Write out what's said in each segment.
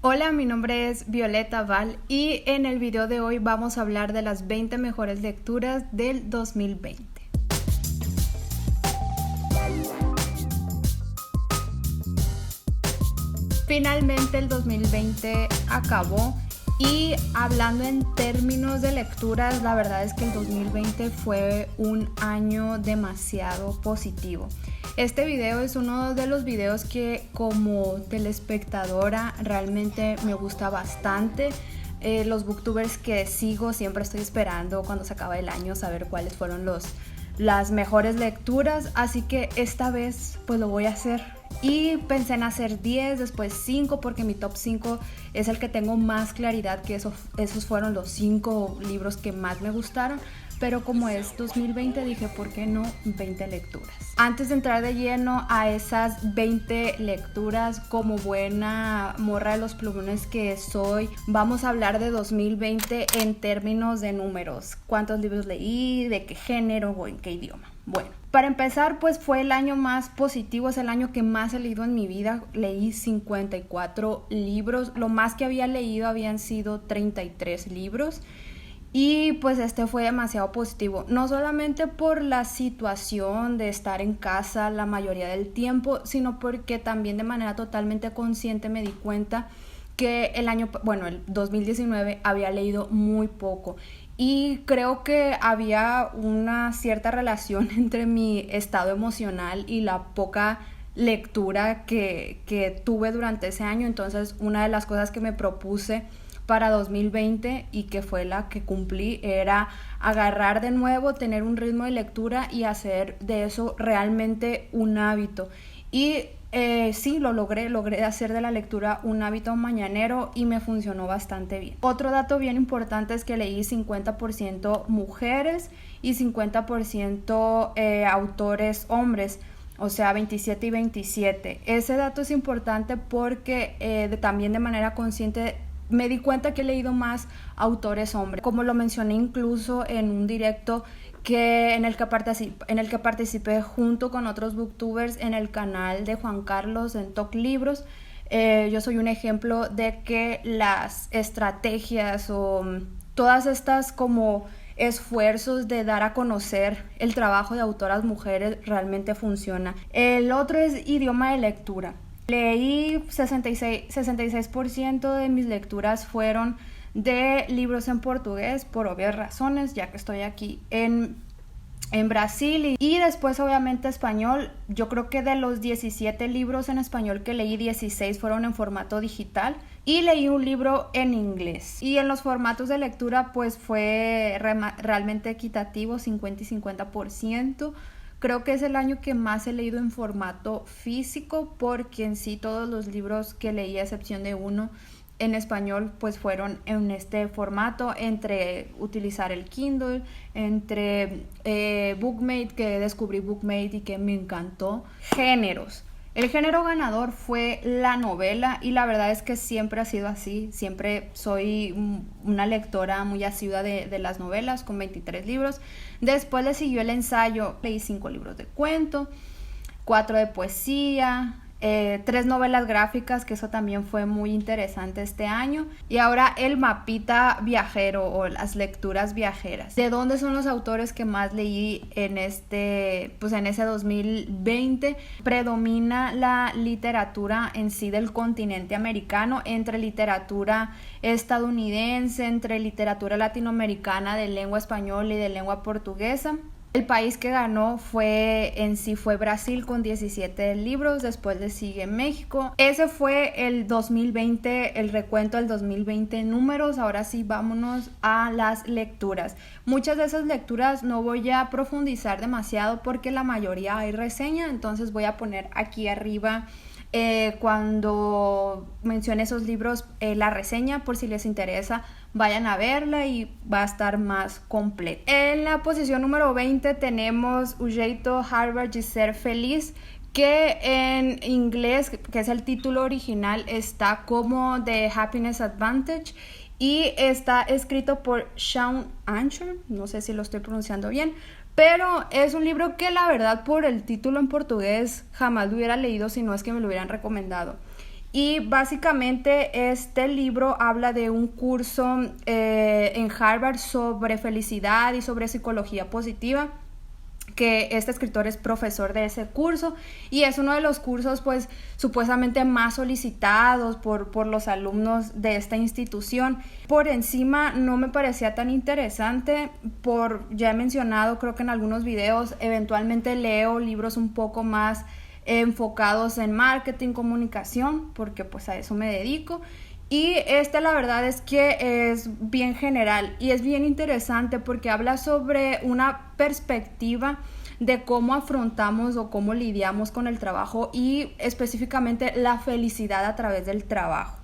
Hola, mi nombre es Violeta Val y en el video de hoy vamos a hablar de las 20 mejores lecturas del 2020. Finalmente el 2020 acabó y hablando en términos de lecturas, la verdad es que el 2020 fue un año demasiado positivo. Este video es uno de los videos que como telespectadora realmente me gusta bastante. Los booktubers que sigo siempre estoy esperando cuando se acaba el año saber cuáles fueron las mejores lecturas, así que esta vez pues lo voy a hacer. Y pensé en hacer 10, después 5, porque mi top 5 es el que tengo más claridad que esos fueron los 5 libros que más me gustaron. Pero como es 2020 dije, ¿por qué no 20 lecturas? Antes de entrar de lleno a esas 20 lecturas, como buena morra de los plumones que soy, vamos a hablar de 2020 en términos de números. ¿Cuántos libros leí? ¿De qué género o en qué idioma? Bueno, para empezar, pues fue el año más positivo, es el año que más he leído en mi vida. Leí 54 libros, lo más que había leído habían sido 33 libros. Y pues este fue demasiado positivo, no solamente por la situación de estar en casa la mayoría del tiempo, sino porque también de manera totalmente consciente me di cuenta que el 2019 había leído muy poco. Y creo que había una cierta relación entre mi estado emocional y la poca lectura que tuve durante ese año. Entonces, una de las cosas que me propuse para 2020 y que fue la que cumplí era agarrar de nuevo, tener un ritmo de lectura y hacer de eso realmente un hábito. Y sí, lo logré hacer de la lectura un hábito mañanero y me funcionó bastante bien. Otro dato bien importante es que leí 50% mujeres y 50% autores hombres, o sea 27 y 27. Ese dato es importante porque también de manera consciente me di cuenta que he leído más autores hombres, como lo mencioné incluso en un directo en el que participé junto con otros booktubers en el canal de Juan Carlos en Talk Libros. Yo soy un ejemplo de que las estrategias o todas estas como esfuerzos de dar a conocer el trabajo de autoras mujeres realmente funciona. El otro es idioma de lectura. Leí 66% de mis lecturas fueron de libros en portugués por obvias razones, ya que estoy aquí en Brasil y después obviamente español. Yo creo que de los 17 libros en español que leí, 16 fueron en formato digital y leí un libro en inglés. Y en los formatos de lectura pues fue realmente equitativo, 50 y 50%. Creo que es el año que más he leído en formato físico porque en sí todos los libros que leí a excepción de uno en español pues fueron en este formato, entre utilizar el Kindle, entre Bookmate, que descubrí Bookmate y que me encantó. Géneros. El género ganador fue la novela y la verdad es que siempre ha sido así, siempre soy una lectora muy asidua de las novelas con 23 libros. Después le siguió el ensayo, leí 5 libros de cuento, 4 de poesía, 3 novelas gráficas, que eso también fue muy interesante este año. Y ahora el mapita viajero o las lecturas viajeras. ¿De dónde son los autores que más leí en ese 2020? Predomina la literatura en sí del continente americano, entre literatura estadounidense, entre literatura latinoamericana de lengua española y de lengua portuguesa. El país que ganó fue Brasil con 17 libros, después le sigue México. Ese fue el 2020, el recuento del 2020 en números. Ahora sí, vámonos a las lecturas. Muchas de esas lecturas no voy a profundizar demasiado porque la mayoría hay reseña, entonces voy a poner aquí arriba cuando mencione esos libros la reseña, por si les interesa vayan a verla y va a estar más completa. En la posición número 20 tenemos O Jeito Harvard de Ser Feliz, que en inglés, que es el título original, está como The Happiness Advantage y está escrito por Shawn Achor, no sé si lo estoy pronunciando bien, pero es un libro que la verdad por el título en portugués jamás lo hubiera leído si no es que me lo hubieran recomendado. Y básicamente este libro habla de un curso en Harvard sobre felicidad y sobre psicología positiva, que este escritor es profesor de ese curso y es uno de los cursos pues supuestamente más solicitados por los alumnos de esta institución. Por encima no me parecía tan interesante, ya he mencionado creo que en algunos videos, eventualmente leo libros un poco más enfocados en marketing, comunicación, porque pues a eso me dedico. Y la verdad es que es bien general y es bien interesante porque habla sobre una perspectiva de cómo afrontamos o cómo lidiamos con el trabajo y específicamente la felicidad a través del trabajo.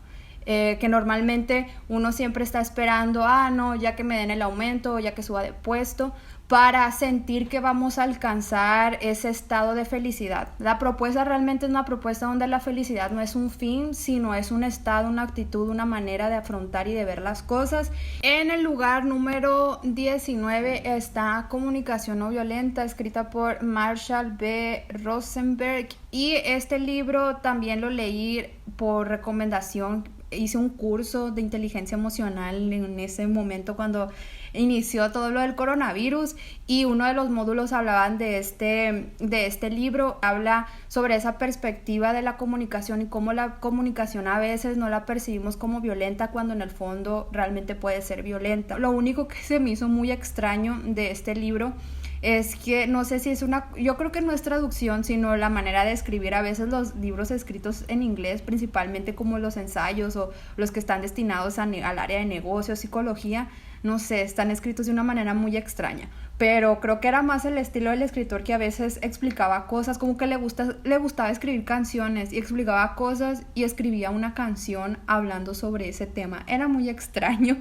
Que normalmente uno siempre está esperando, no, ya que me den el aumento, ya que suba de puesto, para sentir que vamos a alcanzar ese estado de felicidad. La propuesta realmente es una propuesta donde la felicidad no es un fin, sino es un estado, una actitud, una manera de afrontar y de ver las cosas. En el lugar número 19 está Comunicación no violenta, escrita por Marshall B. Rosenberg, y este libro también lo leí por recomendación. Hice un curso de inteligencia emocional en ese momento cuando inició todo lo del coronavirus y uno de los módulos hablaban de este libro. Habla sobre esa perspectiva de la comunicación y cómo la comunicación a veces no la percibimos como violenta cuando en el fondo realmente puede ser violenta. Lo único que se me hizo muy extraño de este libro es que no sé si yo creo que no es traducción, sino la manera de escribir. A veces los libros escritos en inglés, principalmente como los ensayos o los que están destinados al área de negocios, psicología, no sé, están escritos de una manera muy extraña. Pero creo que era más el estilo del escritor, que a veces explicaba cosas, como que le gustaba escribir canciones y explicaba cosas y escribía una canción hablando sobre ese tema. Era muy extraño,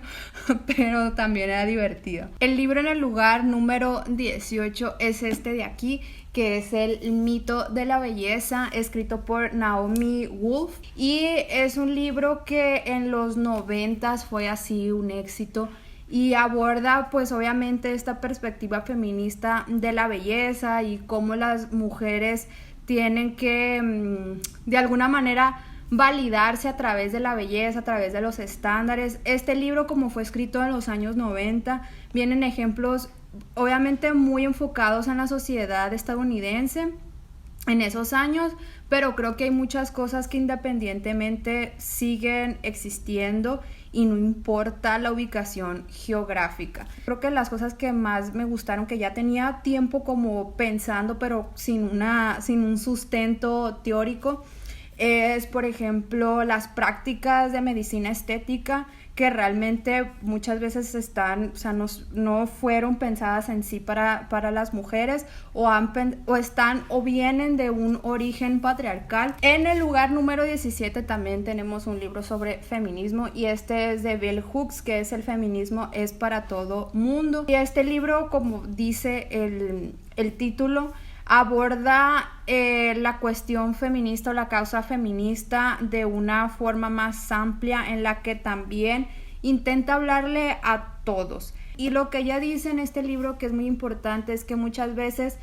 pero también era divertido. El libro en el lugar número 18 es este de aquí, que es El mito de la belleza, escrito por Naomi Wolf, y es un libro que en los 90s fue así un éxito y aborda pues obviamente esta perspectiva feminista de la belleza y cómo las mujeres tienen que de alguna manera validarse a través de la belleza, a través de los estándares. Este libro, como fue escrito en los años 90, vienen ejemplos obviamente muy enfocados en la sociedad estadounidense en esos años, pero creo que hay muchas cosas que independientemente siguen existiendo y no importa la ubicación geográfica. Creo que las cosas que más me gustaron, que ya tenía tiempo como pensando, pero sin un sustento teórico, es por ejemplo las prácticas de medicina estética, que realmente muchas veces no fueron pensadas en sí para las mujeres o vienen de un origen patriarcal. En el lugar número 17 también tenemos un libro sobre feminismo, y este es de Bell Hooks, que es El feminismo es para todo mundo. Y este libro, como dice el título, aborda la cuestión feminista o la causa feminista de una forma más amplia, en la que también intenta hablarle a todos. Y lo que ella dice en este libro, que es muy importante, es que muchas veces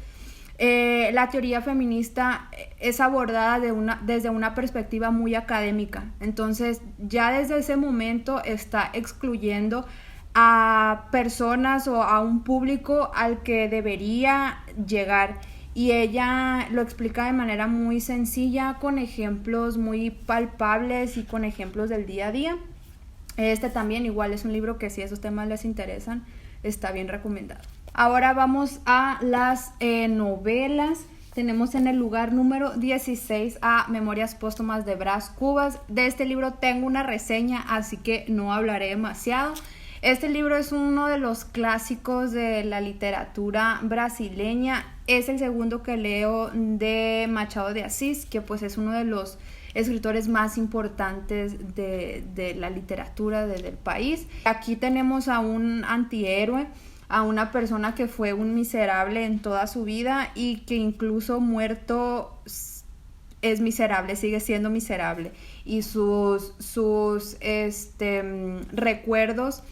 la teoría feminista es abordada desde una perspectiva muy académica. Entonces ya desde ese momento está excluyendo a personas o a un público al que debería llegar. Y ella lo explica de manera muy sencilla, con ejemplos muy palpables y con ejemplos del día a día. Este también igual es un libro que, si esos temas les interesan, está bien recomendado. Ahora vamos a las novelas. Tenemos en el lugar número 16 a Memorias póstumas de Brás Cubas. De este libro tengo una reseña, así que no hablaré demasiado. Este libro es uno de los clásicos de la literatura brasileña. Es el segundo que leo de Machado de Assis, que pues es uno de los escritores más importantes de la literatura del país. Aquí tenemos a un antihéroe, a una persona que fue un miserable en toda su vida y que incluso muerto es miserable, sigue siendo miserable. Y sus recuerdos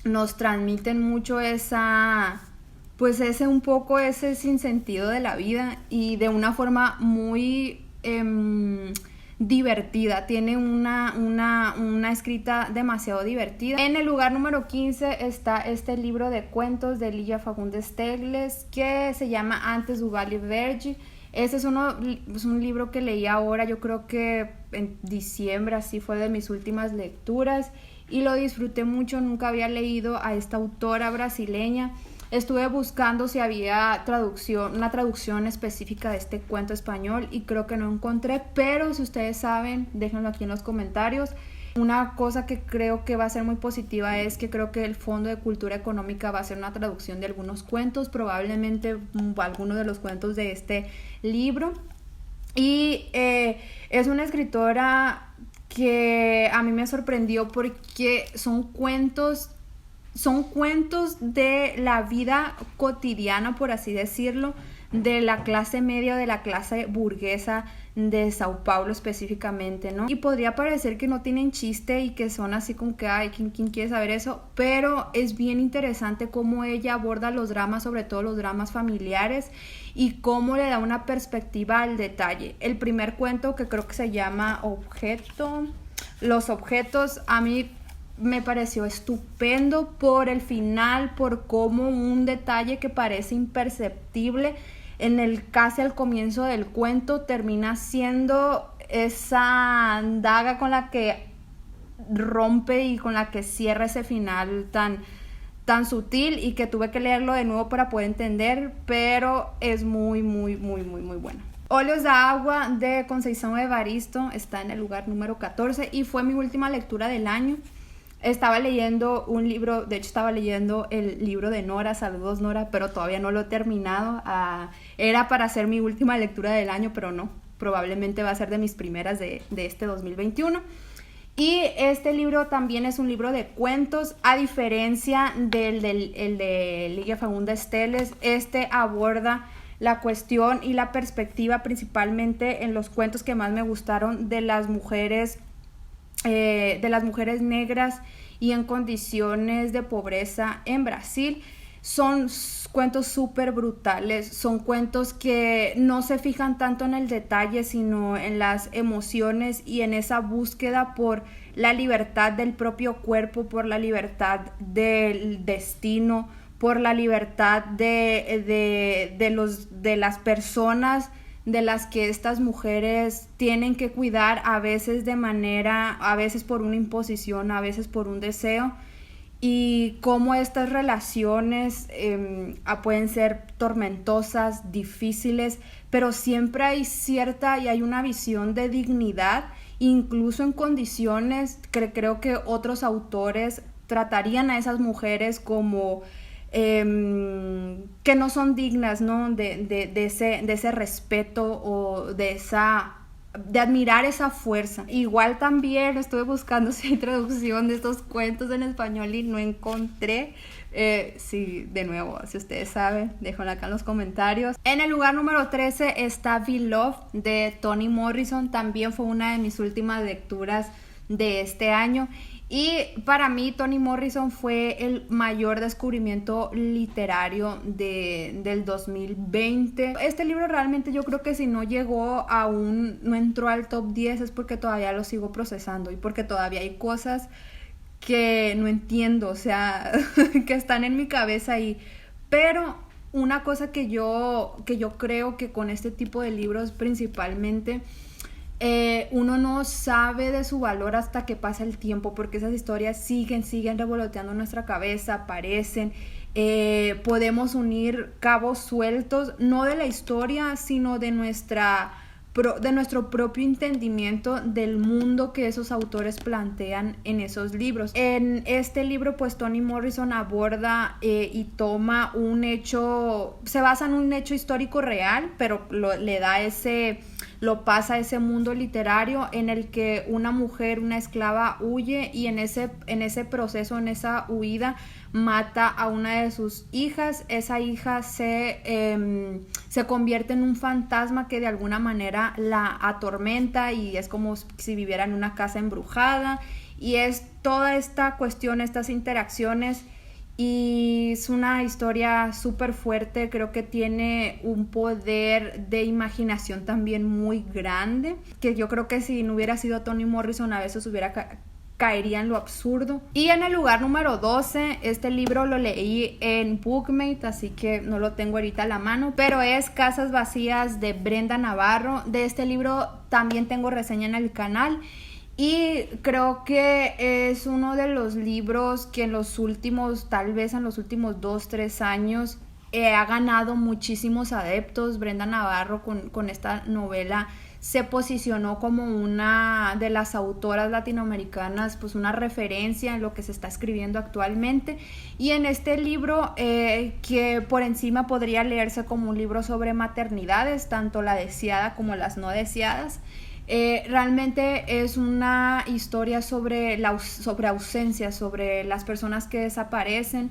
nos transmiten mucho ese sinsentido de la vida, y de una forma muy divertida, tiene una escrita demasiado divertida. En el lugar número 15 está este libro de cuentos de Ligia Fagundes Telles que se llama Antes Ugali Vergi. Este es un libro que leí ahora, yo creo que en diciembre, así fue de mis últimas lecturas, y lo disfruté mucho. Nunca había leído a esta autora brasileña. Estuve buscando si había una traducción específica de este cuento español y creo que no encontré, pero si ustedes saben, déjenlo aquí en los comentarios. Una cosa que creo que va a ser muy positiva es que creo que el Fondo de Cultura Económica va a hacer una traducción de algunos cuentos, probablemente algunos de los cuentos de este libro. Y es una escritora que a mí me sorprendió porque son cuentos de la vida cotidiana, por así decirlo, de la clase media, de la clase burguesa de Sao Paulo específicamente, ¿no? Y podría parecer que no tienen chiste y que son así como que, ay, ¿quién quiere saber eso? Pero es bien interesante cómo ella aborda los dramas, sobre todo los dramas familiares, y cómo le da una perspectiva al detalle. El primer cuento, que creo que se llama Los objetos, a mí me pareció estupendo por el final, por cómo un detalle que parece imperceptible casi al comienzo del cuento termina siendo esa daga con la que rompe y con la que cierra ese final tan sutil, y que tuve que leerlo de nuevo para poder entender, pero es muy, muy, muy, muy, muy bueno. Óleos de agua de Conceição Evaristo está en el lugar número 14 y fue mi última lectura del año. Estaba leyendo un libro, de hecho estaba leyendo el libro de Nora, saludos Nora, pero todavía no lo he terminado. Era para hacer mi última lectura del año, pero no, probablemente va a ser de mis primeras de este 2021. Y este libro también es un libro de cuentos, a diferencia del de Ligia Fagundes Telles. Este aborda la cuestión y la perspectiva principalmente en los cuentos que más me gustaron de las mujeres negras y en condiciones de pobreza en Brasil. Son cuentos súper brutales, son cuentos que no se fijan tanto en el detalle, sino en las emociones y en esa búsqueda por la libertad del propio cuerpo, por la libertad del destino, por la libertad de las personas de las que estas mujeres tienen que cuidar, a veces a veces por una imposición, a veces por un deseo, y cómo estas relaciones pueden ser tormentosas, difíciles, pero siempre hay una visión de dignidad, incluso en condiciones que creo que otros autores tratarían a esas mujeres como que no son dignas, ¿no? de ese respeto o de admirar esa fuerza. Igual también estuve buscando si hay traducción de estos cuentos en español y no encontré. Sí, de nuevo, si ustedes saben, déjenlo acá en los comentarios. En el lugar número 13 está Beloved de Toni Morrison. También fue una de mis últimas lecturas de este año. Y para mí Toni Morrison fue el mayor descubrimiento literario del 2020. Este libro realmente yo creo que si no no entró al top 10 es porque todavía lo sigo procesando y porque todavía hay cosas que no entiendo, o sea, que están en mi cabeza ahí. Pero una cosa que yo creo que con este tipo de libros principalmente, uno no sabe de su valor hasta que pasa el tiempo, porque esas historias siguen revoloteando en nuestra cabeza, aparecen, podemos unir cabos sueltos, no de la historia, sino de nuestro propio entendimiento del mundo que esos autores plantean en esos libros. En este libro, pues Toni Morrison aborda y toma se basa en un hecho histórico real, pero lo pasa a ese mundo literario en el que una mujer, una esclava, huye y en ese proceso, en esa huida, mata a una de sus hijas. Esa hija se convierte en un fantasma que de alguna manera la atormenta y es como si viviera en una casa embrujada, y es toda esta cuestión, estas interacciones y es una historia súper fuerte. Creo que tiene un poder de imaginación también muy grande, que yo creo que si no hubiera sido Toni Morrison a veces caería en lo absurdo. Y en el lugar número 12, este libro lo leí en Bookmate, así que no lo tengo ahorita a la mano, pero es Casas Vacías de Brenda Navarro. De este libro también tengo reseña en el canal y creo que es uno de los libros que tal vez en los últimos 2-3 años ha ganado muchísimos adeptos. Brenda Navarro con esta novela se posicionó como una de las autoras latinoamericanas, pues una referencia en lo que se está escribiendo actualmente. Y en este libro, que por encima podría leerse como un libro sobre maternidades, tanto la deseada como las no deseadas, realmente es una historia sobre ausencia, sobre las personas que desaparecen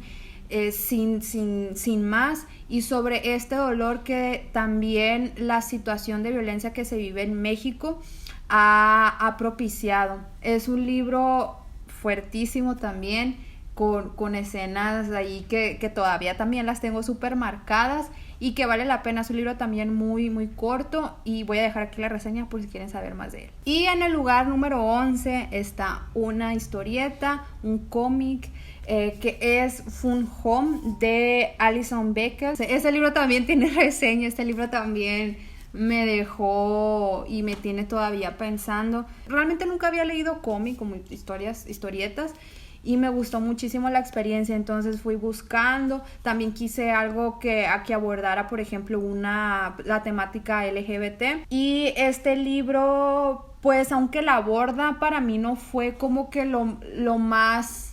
sin más, y sobre este dolor que también la situación de violencia que se vive en México ha propiciado. Es un libro fuertísimo también, con escenas ahí que todavía también las tengo súper marcadas y que vale la pena. Es un libro también muy muy corto y voy a dejar aquí la reseña por si quieren saber más de él. Y en el lugar número 11 está una historieta, un cómic, que es Fun Home de Alison Bechdel. Este libro también tiene reseña. Este libro también me dejó y me tiene todavía pensando. Realmente nunca había leído cómic como historietas, y me gustó muchísimo la experiencia. Entonces fui buscando. También quise algo que abordara, por ejemplo, la temática LGBT. Y este libro, pues aunque la aborda, para mí no fue como que lo más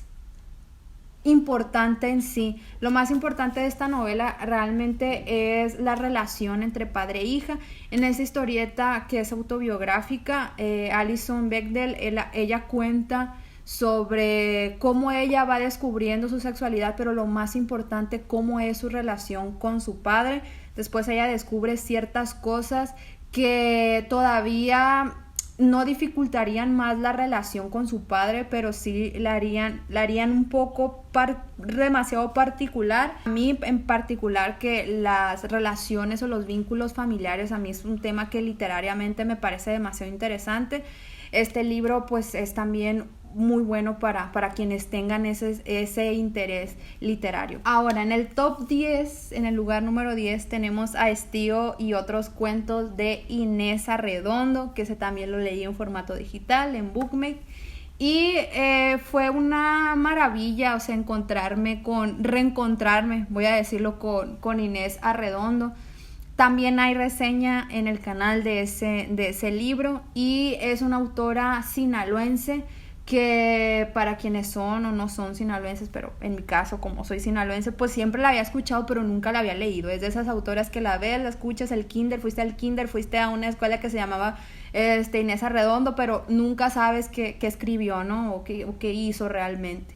importante en sí. Lo más importante de esta novela realmente es la relación entre padre e hija. En esa historieta, que es autobiográfica, Alison Bechdel, ella cuenta sobre cómo ella va descubriendo su sexualidad, pero lo más importante, cómo es su relación con su padre. Después ella descubre ciertas cosas que todavía no dificultarían más la relación con su padre, pero sí la harían un poco demasiado particular. A mí en particular, que las relaciones o los vínculos familiares, a mí es un tema que literariamente me parece demasiado interesante. Este libro pues es también muy bueno para quienes tengan ese interés literario. Ahora, en el top 10, en el lugar número 10, tenemos a Estío y otros cuentos de Inés Arredondo, que ese también lo leí en formato digital, en Bookmate. Y fue una maravilla, o sea, reencontrarme, voy a decirlo, con Inés Arredondo. También hay reseña en el canal de ese libro, y es una autora sinaloense que, para quienes son o no son sinaloenses, pero en mi caso, como soy sinaloense, pues siempre la había escuchado, pero nunca la había leído. Es de esas autoras que la ves, la escuchas, fuiste a una escuela que se llamaba Inés Arredondo, pero nunca sabes qué escribió, ¿no? O qué hizo realmente.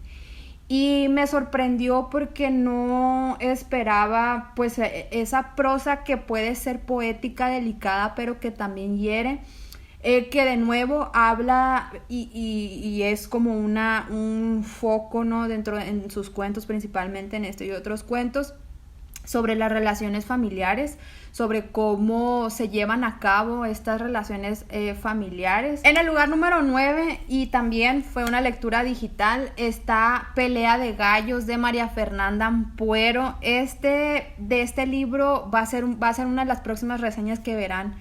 Y me sorprendió porque no esperaba pues esa prosa que puede ser poética, delicada, pero que también hiere, que de nuevo habla y es como un foco, ¿no? En sus cuentos, principalmente en este y otros cuentos, sobre las relaciones familiares, sobre cómo se llevan a cabo estas relaciones familiares. En el lugar número 9, y también fue una lectura digital, está Pelea de Gallos de María Fernanda Ampuero. De este libro va a ser una de las próximas reseñas que verán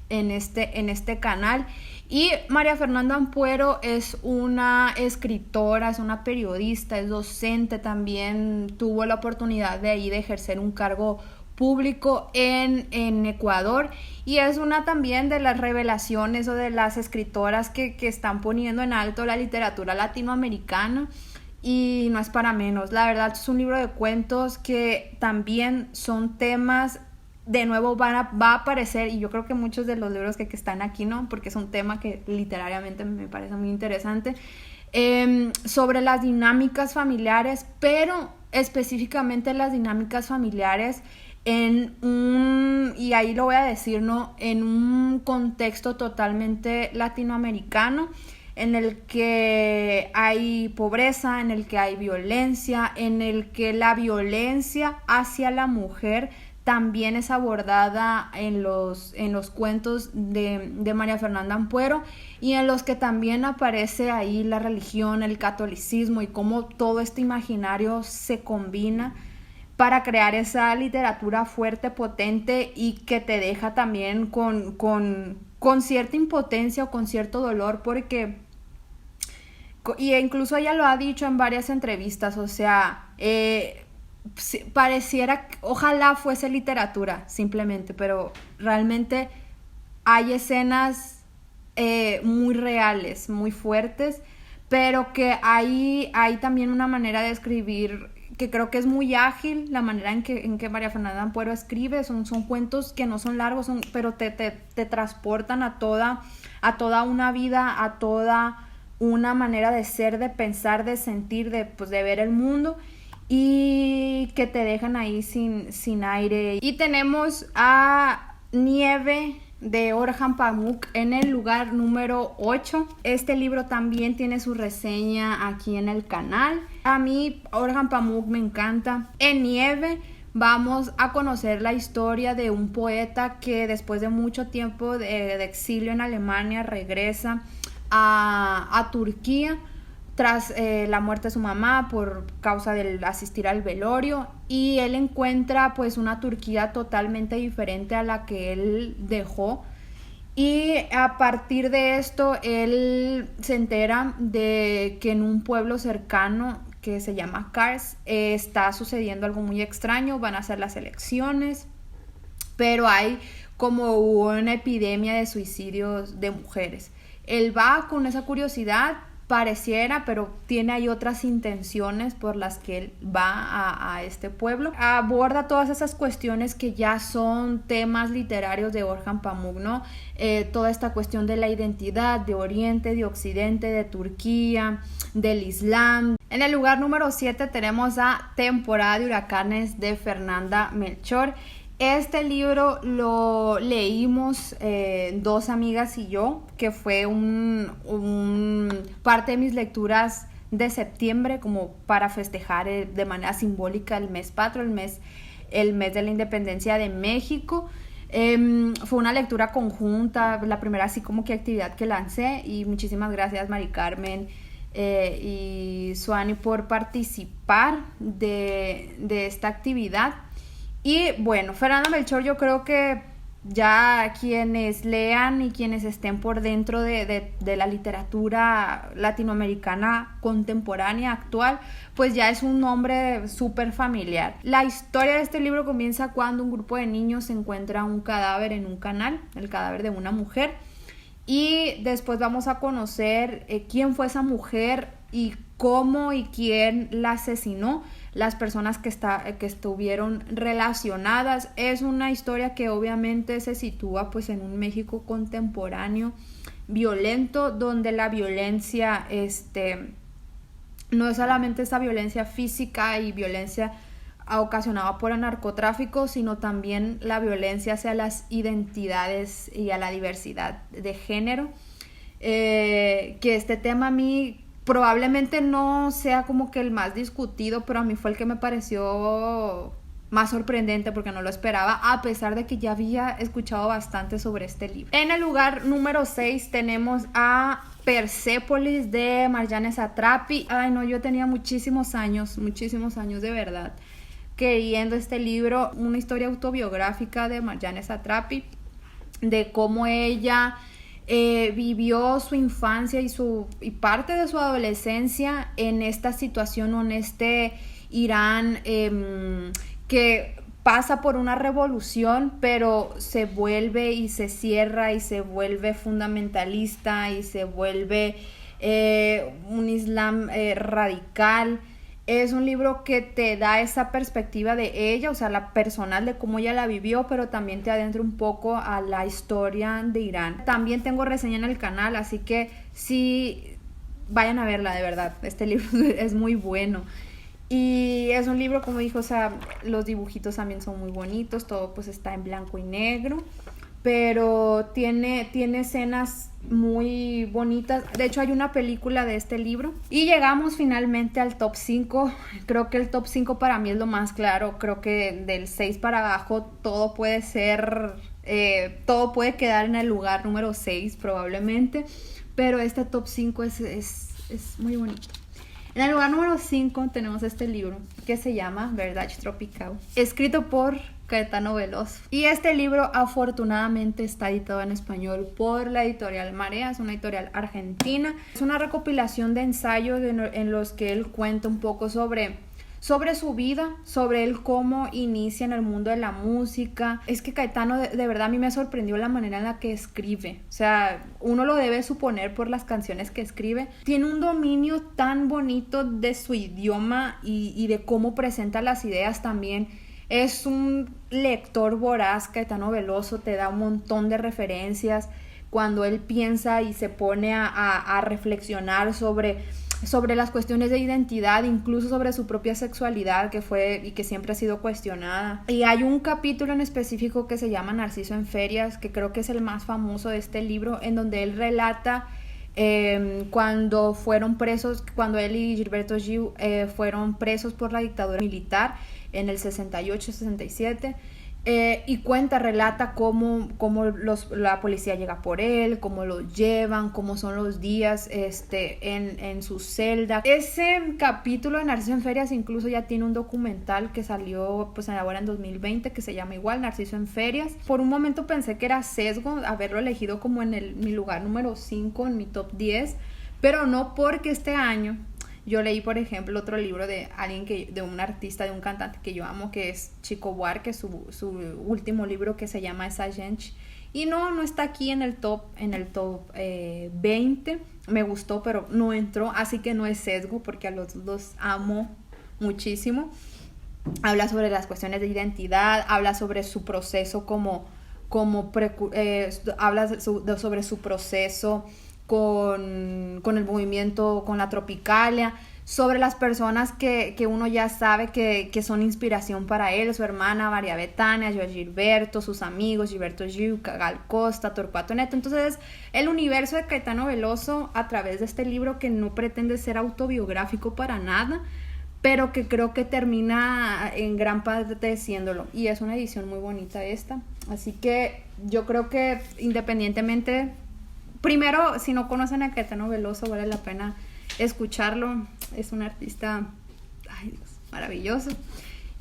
en este canal. Y María Fernanda Ampuero es una escritora, es una periodista, es docente, también tuvo la oportunidad de ejercer un cargo público en Ecuador, y es una también de las revelaciones o de las escritoras que están poniendo en alto la literatura latinoamericana, y no es para menos. La verdad, es un libro de cuentos que también son temas, de nuevo va a aparecer, y yo creo que muchos de los libros que están aquí, ¿no? Porque es un tema que literariamente me parece muy interesante, sobre las dinámicas familiares, pero específicamente las dinámicas familiares y ahí lo voy a decir, ¿no? En un contexto totalmente latinoamericano. en el que hay pobreza, en el que hay violencia, en el que la violencia hacia la mujer también es abordada en los cuentos de María Fernanda Ampuero, y en los que también aparece ahí la religión, el catolicismo y cómo todo este imaginario se combina para crear esa literatura fuerte, potente y que te deja también con cierta impotencia o con cierto dolor, porque, y incluso ella lo ha dicho en varias entrevistas, o sea, pareciera, ojalá fuese literatura simplemente, pero realmente hay escenas muy reales, muy fuertes, pero que hay también una manera de escribir que creo que es muy ágil, la manera en que María Fernanda Ampuero escribe. Son cuentos que no son largos, pero te transportan a toda una vida, a toda una manera de ser, de pensar, de sentir, de ver el mundo, y que te dejan ahí sin aire. Y tenemos a Nieve de Orhan Pamuk en el lugar número 8. Este libro también tiene su reseña aquí en el canal. A mí Orhan Pamuk me encanta. En Nieve vamos a conocer la historia de un poeta que después de mucho tiempo de exilio en Alemania regresa a Turquía tras la muerte de su mamá por causa del asistir al velorio, y él encuentra pues una Turquía totalmente diferente a la que él dejó, y a partir de esto él se entera de que en un pueblo cercano que se llama Kars está sucediendo algo muy extraño. Van a ser las elecciones, pero hay como una epidemia de suicidios de mujeres. Él va con esa curiosidad, pareciera, pero tiene ahí otras intenciones por las que él va a este pueblo. Aborda todas esas cuestiones que ya son temas literarios de Orhan Pamuk, ¿no? Toda esta cuestión de la identidad, de Oriente, de Occidente, de Turquía, del Islam. En el lugar número 7 tenemos a Temporada de huracanes de Fernanda Melchor. Este libro lo leímos dos amigas y yo, que fue parte de mis lecturas de septiembre, como para festejar de manera simbólica el mes patrio, el mes de la independencia de México. Fue una lectura conjunta, la primera así como que actividad que lancé, y muchísimas gracias Mari Carmen y Suani por participar de esta actividad. Y bueno, Fernanda Melchor, yo creo que ya quienes lean y quienes estén por dentro de la literatura latinoamericana contemporánea, actual, pues ya es un nombre súper familiar. La historia de este libro comienza cuando un grupo de niños encuentra un cadáver en un canal, el cadáver de una mujer, y después vamos a conocer quién fue esa mujer y cómo y quién la asesinó, las personas que estuvieron relacionadas. Es una historia que obviamente se sitúa pues en un México contemporáneo violento, donde la violencia no es solamente esa violencia física y violencia ocasionada por el narcotráfico, sino también la violencia hacia las identidades y a la diversidad de género. Que este tema a mí probablemente no sea como que el más discutido, pero a mí fue el que me pareció más sorprendente porque no lo esperaba, a pesar de que ya había escuchado bastante sobre este libro. En el lugar número 6 tenemos a Persépolis de Marjane Satrapi. Ay no, yo tenía muchísimos años de verdad queriendo este libro, una historia autobiográfica de Marjane Satrapi, de cómo ella vivió su infancia y parte de su adolescencia en esta situación o en este Irán que pasa por una revolución, pero se vuelve y se cierra y se vuelve fundamentalista y se vuelve un Islam radical. Es un libro que te da esa perspectiva de ella, o sea, la personal de cómo ella la vivió, pero también te adentra un poco a la historia de Irán. También tengo reseña en el canal, así que sí, vayan a verla, de verdad. Este libro es muy bueno. Y es un libro, como dijo, o sea, los dibujitos también son muy bonitos, todo pues está en blanco y negro. pero tiene escenas muy bonitas. De hecho, hay una película de este libro. Y llegamos finalmente al top 5. Creo que el top 5 para mí es lo más claro. Creo que del 6 para abajo todo puede ser... todo puede quedar en el lugar número 6 probablemente. Pero este top 5 es muy bonito. En el lugar número 5 tenemos este libro que se llama Verdade Tropical, escrito por Caetano Veloso. Y este libro afortunadamente está editado en español por la editorial Marea, es una editorial argentina. Es una recopilación de ensayos en los que él cuenta un poco sobre su vida, sobre él cómo inicia en el mundo de la música. Es que Caetano de verdad a mí me sorprendió la manera en la que escribe. O sea, uno lo debe suponer por las canciones que escribe. Tiene un dominio tan bonito de su idioma y de cómo presenta las ideas también. Es un lector voraz. Caetano Veloso te da un montón de referencias cuando él piensa y se pone a reflexionar sobre las cuestiones de identidad, incluso sobre su propia sexualidad, que fue y que siempre ha sido cuestionada. Y hay un capítulo en específico que se llama Narciso en Ferias, que creo que es el más famoso de este libro, en donde él relata cuando fueron presos, cuando él y Gilberto Gil fueron presos por la dictadura militar en el 68-67. Y relata cómo la policía llega por él, cómo lo llevan, cómo son los días en su celda. Ese capítulo de Narciso en Ferias incluso ya tiene un documental que salió pues ahora en 2020 que se llama igual, Narciso en Ferias. Por un momento pensé que era sesgo haberlo elegido como en mi lugar número 5 en mi top 10, pero no, porque este año yo leí, por ejemplo, otro libro de de un artista, de un cantante que yo amo, que es Chico Buarque, su último libro que se llama Esa Gente. Y no está aquí en el top 20. Me gustó, pero no entró, así que no es sesgo, porque a los dos amo muchísimo. Habla sobre las cuestiones de identidad, habla sobre su proceso habla sobre su proceso con el movimiento, con la Tropicalia, sobre las personas que uno ya sabe que son inspiración para él, su hermana María Bethania, Joel Gilberto, sus amigos, Gilberto Gil, Gal Costa, Torcuato Neto. Entonces, el universo de Caetano Veloso a través de este libro, que no pretende ser autobiográfico para nada, pero que creo que termina en gran parte siéndolo, y es una edición muy bonita esta. Así que yo creo que independientemente, primero, si no conocen a Caetano Veloso, vale la pena escucharlo. Es un artista, ay Dios, maravilloso.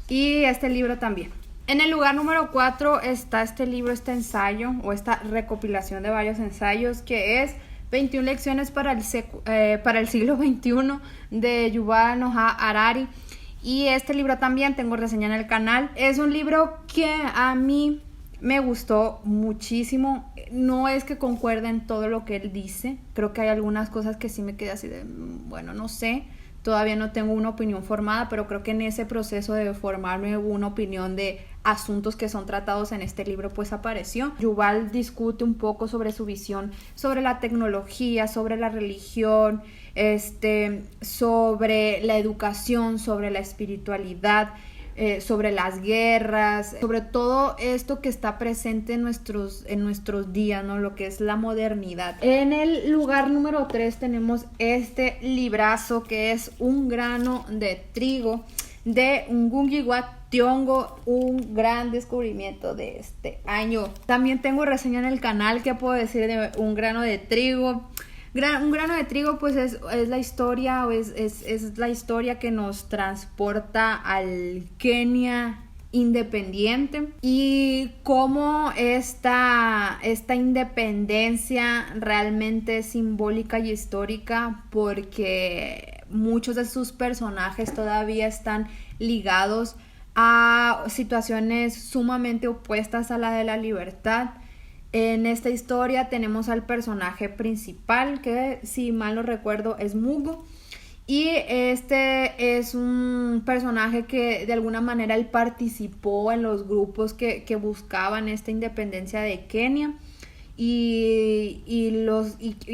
Y este libro también. En el lugar número 4 está este libro, este ensayo, o esta recopilación de varios ensayos, que es 21 lecciones para el siglo XXI, de Yuval Noah Harari. Y este libro también tengo reseña en el canal. Es un libro que a mí me gustó muchísimo. No es que concuerde en todo lo que él dice. Creo que hay algunas cosas que sí me quedé así de, bueno, no sé. Todavía no tengo una opinión formada, pero creo que en ese proceso de formarme una opinión de asuntos que son tratados en este libro, pues apareció. Yuval discute un poco sobre su visión, sobre la tecnología, sobre la religión, sobre la educación, sobre la espiritualidad, sobre las guerras, sobre todo esto que está presente en nuestros días, ¿no? Lo que es la modernidad. En el lugar número 3 tenemos este librazo, que es Un grano de trigo, de Ngugi wa Thiong'o, un gran descubrimiento de este año. También tengo reseña en el canal. ¿Qué puedo decir de Un grano de trigo? Un grano de trigo, pues es la historia, o es la historia que nos transporta al Kenia independiente, y cómo esta independencia realmente es simbólica y histórica, porque muchos de sus personajes todavía están ligados a situaciones sumamente opuestas a la de la libertad. En esta historia tenemos al personaje principal, que si mal no recuerdo es Mugo, y este es un personaje que de alguna manera él participó en los grupos que buscaban esta independencia de Kenia, y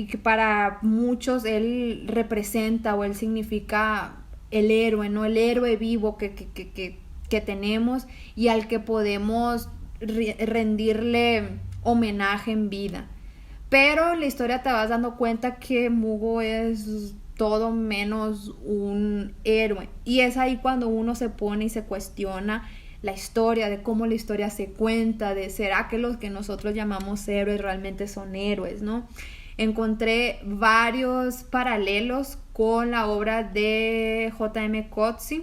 que para muchos él representa, o él significa el héroe, ¿no? El héroe vivo que tenemos, y al que podemos rendirle homenaje en vida. Pero la historia te vas dando cuenta que Mugo es todo menos un héroe. Y es ahí cuando uno se pone y se cuestiona la historia, de cómo la historia se cuenta, de será que los que nosotros llamamos héroes realmente son héroes, ¿no? Encontré varios paralelos con la obra de J.M. Coetzee,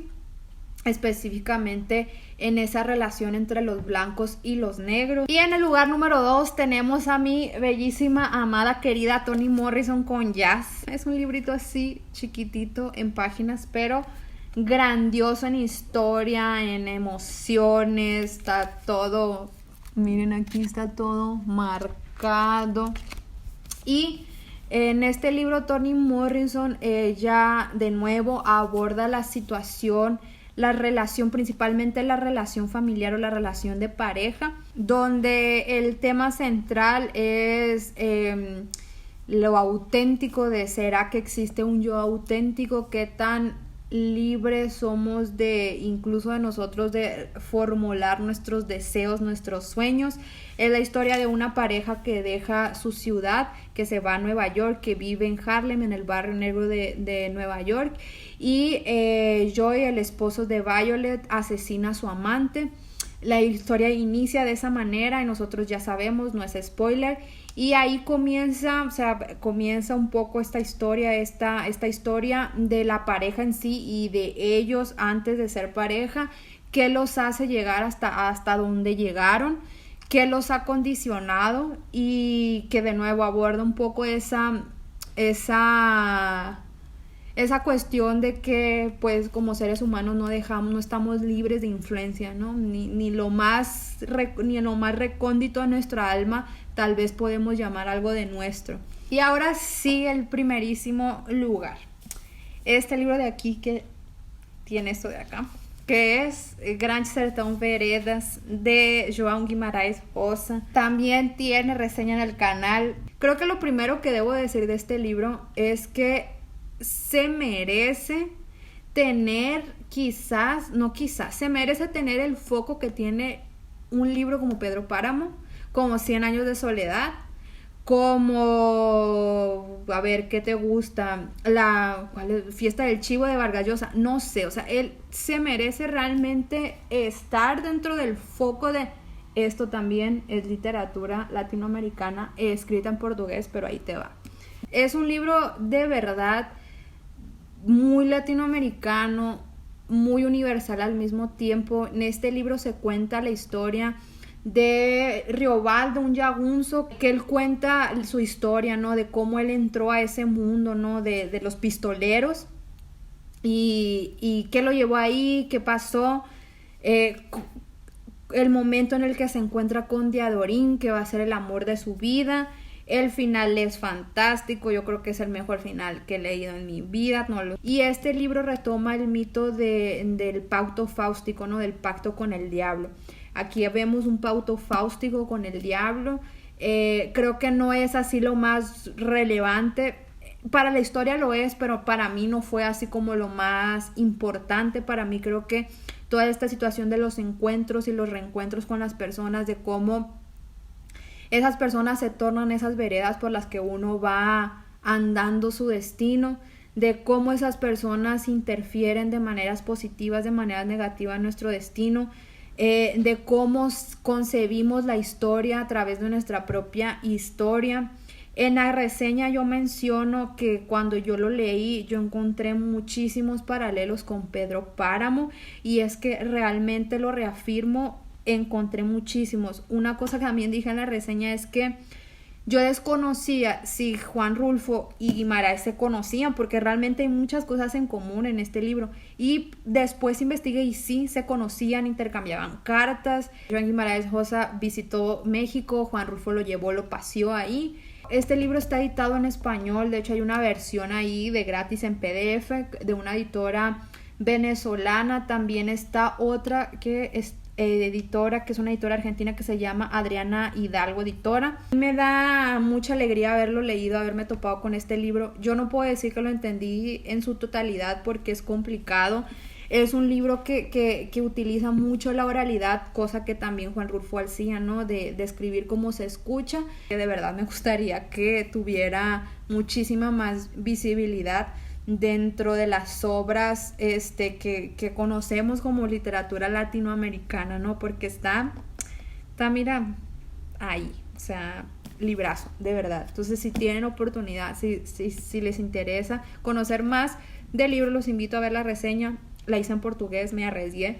específicamente en esa relación entre los blancos y los negros. Y en el lugar número 2 tenemos a mi bellísima, amada, querida Toni Morrison con Jazz. Es un librito así chiquitito en páginas, pero grandioso en historia, en emociones. Está todo, miren, aquí está todo marcado. Y en este libro Toni Morrison, ella de nuevo aborda la situación, la relación, principalmente la relación familiar o la relación de pareja, donde el tema central es lo auténtico, de será que existe un yo auténtico, qué tan libres somos de incluso de nosotros de formular nuestros deseos, nuestros sueños. Es la historia de una pareja que deja su ciudad, que se va a Nueva York, que vive en Harlem, en el barrio negro de Nueva York, y Joey, el esposo de Violet, asesina a su amante. La historia inicia de esa manera y nosotros ya sabemos, no es spoiler, y ahí comienza, o sea, comienza un poco esta historia, esta historia de la pareja en sí y de ellos antes de ser pareja, qué los hace llegar hasta donde llegaron, qué los ha condicionado, y que de nuevo aborda un poco esa cuestión de que pues como seres humanos no estamos libres de influencia, ¿no? Ni en lo más recóndito de nuestra alma tal vez podemos llamar algo de nuestro. Y ahora sí, el primerísimo lugar, este libro de aquí, que tiene esto de acá, que es Grand Sertão Veredas, de João Guimarães Rosa. También tiene reseña en el canal. Creo que lo primero que debo decir de este libro es que se merece tener, se merece tener el foco que tiene un libro como Pedro Páramo, como 100 años de soledad, como, a ver, ¿qué te gusta? ¿Cuál es? Fiesta del Chivo de Vargas Llosa, no sé, o sea, él se merece realmente estar dentro del foco de esto. También es literatura latinoamericana, escrita en portugués, pero ahí te va. Es un libro de verdad muy latinoamericano, muy universal al mismo tiempo. En este libro se cuenta la historia de Riobaldo, un jagunzo, que él cuenta su historia, ¿no? De cómo él entró a ese mundo, ¿no? De los pistoleros, y qué lo llevó ahí, qué pasó, el momento en el que se encuentra con Diadorín, que va a ser el amor de su vida. El final es fantástico, yo creo que es el mejor final que he leído en mi vida. Y este libro retoma el mito del pacto fáustico, ¿no? Del pacto con el diablo. Aquí vemos un pacto fáustico con el diablo. Creo que no es así lo más relevante. Para la historia lo es, pero para mí no fue así como lo más importante. Para mí creo que toda esta situación de los encuentros y los reencuentros con las personas, de cómo esas personas se tornan esas veredas por las que uno va andando su destino, de cómo esas personas interfieren de maneras positivas, de maneras negativas en nuestro destino, de cómo concebimos la historia a través de nuestra propia historia. En la reseña yo menciono que cuando yo lo leí yo encontré muchísimos paralelos con Pedro Páramo, y es que realmente lo reafirmo, encontré muchísimos. Una cosa que también dije en la reseña es que yo desconocía si Juan Rulfo y Guimarães se conocían, porque realmente hay muchas cosas en común en este libro, y después investigué y sí, se conocían, intercambiaban cartas. João Guimarães Rosa visitó México, Juan Rulfo lo llevó, lo paseó ahí. Este libro está editado en español, de hecho hay una versión ahí de gratis en PDF de una editora venezolana. También está otra que es editora, que es una editora argentina que se llama Adriana Hidalgo Editora. Me da mucha alegría haberlo leído, haberme topado con este libro. Yo no puedo decir que lo entendí en su totalidad porque es complicado. Es un libro que utiliza mucho la oralidad, cosa que también Juan Rulfo hacía, ¿no? De escribir como se escucha. De verdad me gustaría que tuviera muchísima más visibilidad dentro de las obras que conocemos como literatura latinoamericana, ¿no? Porque está mira, ahí, o sea, librazo, de verdad. Entonces, si tienen oportunidad, si les interesa conocer más del libro, los invito a ver la reseña. La hice en portugués, me arriesgué.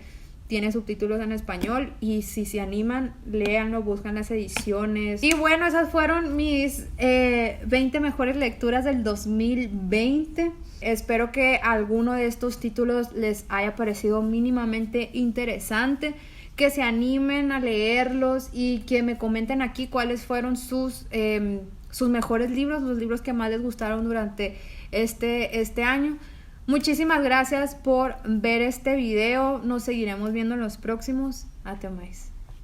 Tiene subtítulos en español y si se animan, léanlo, buscan las ediciones. Y bueno, esas fueron mis 20 mejores lecturas del 2020. Espero que alguno de estos títulos les haya parecido mínimamente interesante, que se animen a leerlos y que me comenten aquí cuáles fueron sus mejores libros, los libros que más les gustaron durante este año. Muchísimas gracias por ver este video. Nos seguiremos viendo en los próximos. Até mais.